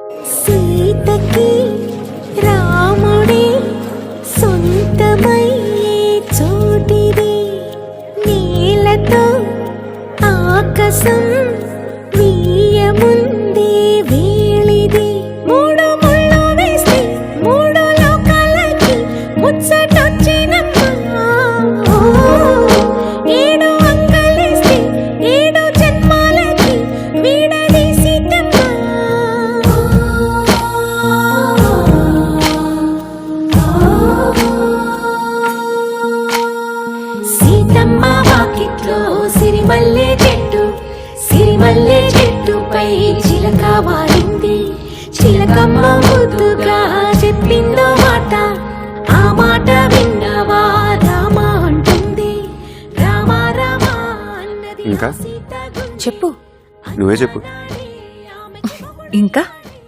సీతకి రాముడే సొంతమయ్యే చోటిది, నీలతో ఆకాశం వీయముందే వేళిది. మూడు ముళ్ళు వేస్తే మూడు లోకాలకి ముచ్చటొచ్చినమ్మా. ఏడు అంకలేస్తే ఏడు జన్మాలకి వీడదీసిటమ్మా. సీతమ్మ వాకిట్లో సిరిమల్లె చెట్టు, సిరిమల్లె చెట్టుపై చిలక వాలింది. చిలకమ్మ ముద్దుగా చెప్పిందో మాట, ఆ మాట విన్నవా రామా అంటుంది. రామా రామా అన్నది ఇంకా? సీత చెప్పు నువ్వే చెప్పు. ఇంకా